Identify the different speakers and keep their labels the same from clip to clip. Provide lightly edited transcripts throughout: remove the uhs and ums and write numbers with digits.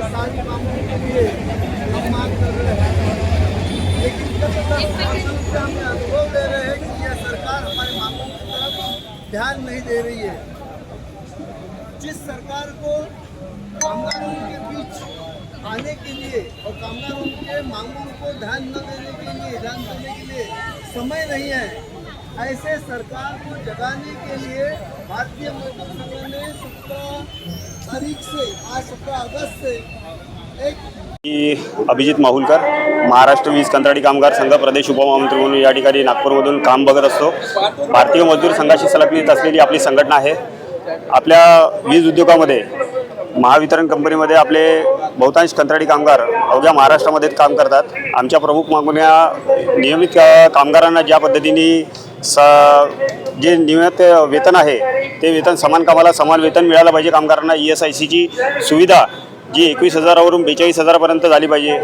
Speaker 1: सारी मांगों के लिए हम मांग कर रहे हैं, लेकिन जब हमें अनुभव ले रहे हैं कि यह सरकार हमारी मांगों की तरफ ध्यान नहीं दे रही है। जिस सरकार को कामगारों के बीच आने के लिए और कामगारों के मांगों को ध्यान न देने के लिए, ध्यान देने के लिए समय नहीं है, ऐसे सरकार को जगाने के लिए भारतीय मजदूर संघ ने 17 तारीख से आज 17 अगस्त से एक
Speaker 2: अभिजित माहुलकर, महाराष्ट्र वीज कंत्राटी कामगार संघ प्रदेश उपमहामंत्री म्हणून या ठिकाणी नागपूरमधून काम बघत असतो। भारतीय मजदूर संघाशी संलग्नित असलेली आपली संघटना आहे। आपल्या वीज उद्योगामध्ये महावितरण कंपनीमध्ये आपले बहुतांश कंत्राटी कामगार अवघ्या महाराष्ट्रामध्ये काम करतात। आमच्या प्रमुख मागण्या नियमित कामगारांना ज्या पद्धतीने जे नियमित वेतन आहे ते वेतन समान कामाला समान वेतन मिळालं पाहिजे। कामगारांना ESICची सुविधा जी 21,000वरून 42,000पर्यंत झाली पाहिजे।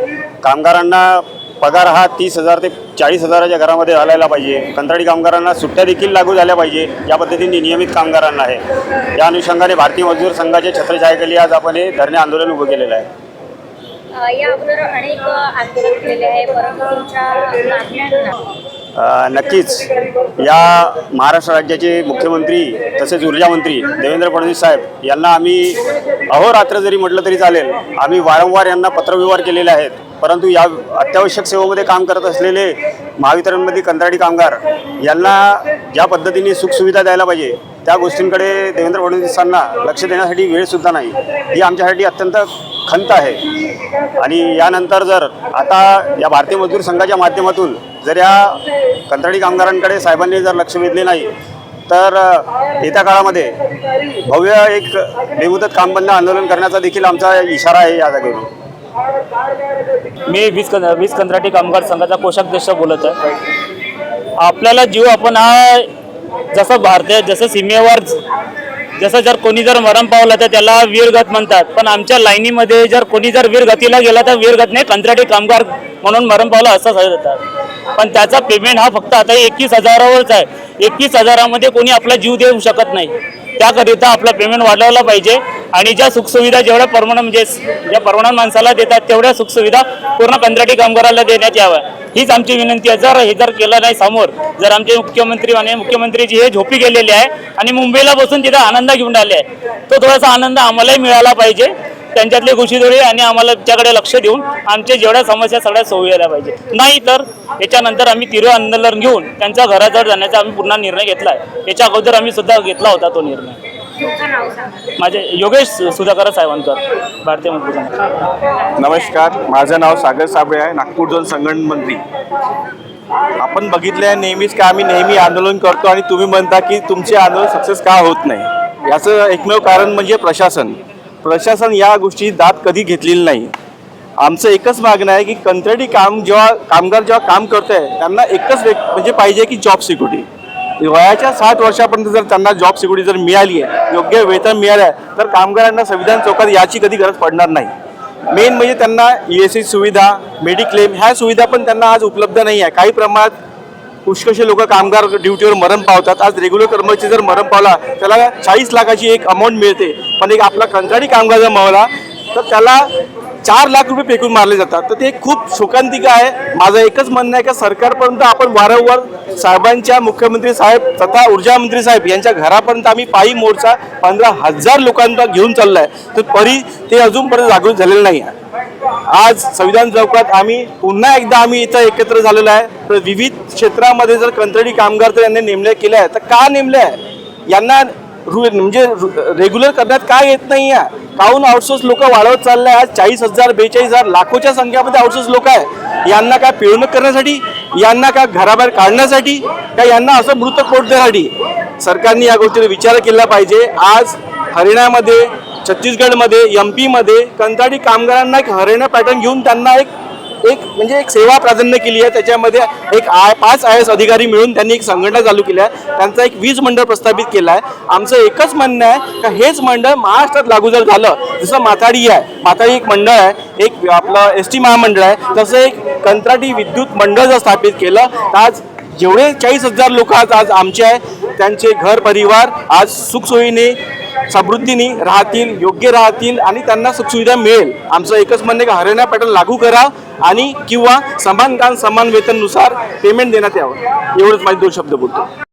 Speaker 2: कामगारांना पगार हा 30,000 ते 40,000च्या घरामध्ये झालेला पाहिजे। कंत्राटी कामगारांना सुट्ट्या देखील लागू झाल्या पाहिजे या पद्धतीने नियमित कामगारांना आहे। या अनुषंगाने भारतीय मजदूर संघाच्या छत्रछायेखाली आज आपण हे धरणे आंदोलन उभं केलेलं आहे।
Speaker 3: या अगोदर अनेक आंदोलन केले आहे, परंतु तुमच्या मागण्यांना
Speaker 2: नक्कीच या महाराष्ट्र राज्याचे मुख्यमंत्री तसेच ऊर्जामंत्री देवेंद्र फडणवीस साहेब यांना आम्ही अहोरात्र जरी म्हटलं तरी चालेल, आम्ही वारंवार यांना पत्रव्यवहार केलेले आहेत। परंतु या अत्यावश्यक सेवेमध्ये काम करत असलेले महावितरणमध्ये कंत्राटी कामगार यांना ज्या पद्धतीने सुखसुविधा द्यायला पाहिजे त्या गोष्टींकडे देवेंद्र फडणवीसांना लक्ष देण्यासाठी वेळसुद्धा नाही। ही आमच्यासाठी अत्यंत खंत आहे। आणि यानंतर जर आता या भारतीय मजदूर संघाच्या माध्यमातून जर या कंत्राटी कामगारांकडे साहेबांनी जर लक्ष वेधले नाही तर येत्या काळामध्ये भव्य एक बेमुदत काम बंद आंदोलन करण्याचा देखील आमचा इशारा आहे या जागेवर।
Speaker 4: मी वीज कंत्राटी कामगार संघाचा कोषाध्यक्ष बोलत आहे। आपल्याला जीव आपण हा जसं सीमेवर जसं जर कोणी जर मरण पावलं तर त्याला वीरगत म्हणतात, पण आमच्या लाईनीमध्ये जर कोणी जर वीरगतीला गेला तर वीरगत नाही, कंत्राटी कामगार म्हणून मरण पावलं असं सांगतात। पण त्याचा पेमेंट हा फक्त आता 21,000वरच आहे। 21,000मध्ये कोणी आपला जीव देऊ शकत नाही। त्याकरिता आपला पेमेंट वाढवला पाहिजे आणि ज्या सुखसुविधा जेवढ्या परमनंट म्हणजे ज्या परमनंट माणसाला देतात तेवढ्या सुखसुविधा पूर्ण कंत्राटी कामगाराला देण्यात याव्या, हीच आमची विनंती आहे। जर हे जर केलं नाही समोर, जर आमचे मुख्यमंत्रीजी हे झोपी गेलेले आहे आणि मुंबईला बसून तिथे आनंद घेऊन आले आहे, तो थोडासा आनंद आम्हालाही मिळाला पाहिजे त्यांच्यातले घुशीदोरी आणि आम्हाला त्याच्याकडे लक्ष देऊन आमच्या जेवढ्या समस्या सगळ्या सोडवायला पाहिजे। नाही तर याच्यानंतर आम्ही तीव्र आंदोलन घेऊन त्यांच्या घराजवळ जाण्याचा आम्ही पुन्हा निर्णय घेतला आहे। याच्या अगोदर आम्ही सुद्धा घेतला होता तो निर्णय। माझे योगेश सुधाकर सावंतकर, भारतीय मजदूर संघ।
Speaker 5: नमस्कार, माझं नाव सागर साबळे आहे, नागपूर झोन संघटन मंत्री। आपण बघितले आहे नेहमीच का आम्ही नेहमी आंदोलन करतो आणि तुम्ही म्हणता की तुमचे आंदोलन सक्सेस का होत नाही। याचं एकमेव कारण म्हणजे प्रशासन या गोष्टी दाद कधी घेतलेली नाही। आमचं एकच मागणं आहे की कंत्राटी कामगार जेव्हा काम करत आहे त्यांना एकच म्हणजे पाहिजे की जॉब सिक्युरिटी। वयाच्या 60 वर्षापर्यंत जर त्यांना जॉब सिक्युरिटी जर मिळाली आहे, योग्य वेतन मिळालं आहे, तर कामगारांना संविधान चौकात याची कधी गरज पडणार नाही। मेन म्हणजे त्यांना ESI सुविधा, मेडिक्लेम ह्या सुविधा पण त्यांना आज उपलब्ध नाही आहे। काही प्रमाणात पुष्कळसे लोक कामगार ड्युटीवर मरण पावतात। आज रेग्युलर कर्मचारी जर मरण पावला त्याला 40 लाखाची एक अमाऊंट मिळते, पण एक आपला कंत्राटी कामगार जर मावला तर त्याला 4 लाख रुपये फेकून मारले जातात। तर ते खूप शोकांतिका आहे। माझं एकच म्हणणं आहे की सरकारपर्यंत आपण वारंवार साहेबांच्या, मुख्यमंत्री साहेब तथा ऊर्जामंत्री साहेब यांच्या घरापर्यंत आम्ही पायी मोर्चा 15,000 लोकांना घेऊन चाललो आहे, तर तरी ते अजूनपर्यंत जागृत झालेलं नाही आहे। आज संविधान चौकात आम्ही पुन्हा एकदा इथं एकत्र झालेलो आहे। विविध क्षेत्रामध्ये जर कंत्राटी कामगार तर यांनी नेमले केले आहे, तर का नेमले आहे? यांना म्हणजे रेग्युलर करण्यात काय येत नाही आहे? काहून आउटसोर्स लोक वाढवत चालले आहे? आज 40,000 42,000 लाखोच्या संख्यामध्ये आउटसोर्स लोक आहे। यांना काय पिळवणूक करण्यासाठी, यांना काय घराबाहेर काढण्यासाठी, का यांना असं मृत पोट देण्यासाठी? सरकारने या गोष्टीचा विचार केला पाहिजे। आज हरियाणामध्ये, छत्तीसगडमध्ये, MP मध्ये कंत्राटी कामगारांना एक हरियाणा पॅटर्न घेऊन त्यांना एक सेवा प्राधान्य केली आहे। त्याच्यामध्ये 5 IAS अधिकारी मिळून त्यांनी एक संघटना चालू केली आहे, त्यांचा एक वीज मंडळ प्रस्थापित केला आहे। आमचं एकच म्हणणं आहे का हेच मंडळ महाराष्ट्रात लागू जर झालं, जसं माथाडी आहे, माथाडी एक मंडळ आहे, एक आपलं ST महामंडळ आहे, तसं एक कंत्राटी विद्युत मंडळ जर स्थापित केलं तर आज जेवढे 40,000 लोक आज आमचे आहे त्यांचे घर परिवार आज सुखसोयीने समृद्धीने राहतील, योग्य राहतील आणि त्यांना सुखसुविधा मिळेल. आमचं एकच म्हणणं आहे की हरियाणा पॅटर्न लागू करा आणि किंवा समान काम समान वेतननुसार पेमेंट देण्यात यावं. एवढंच माझे 2 शब्द बोलतो.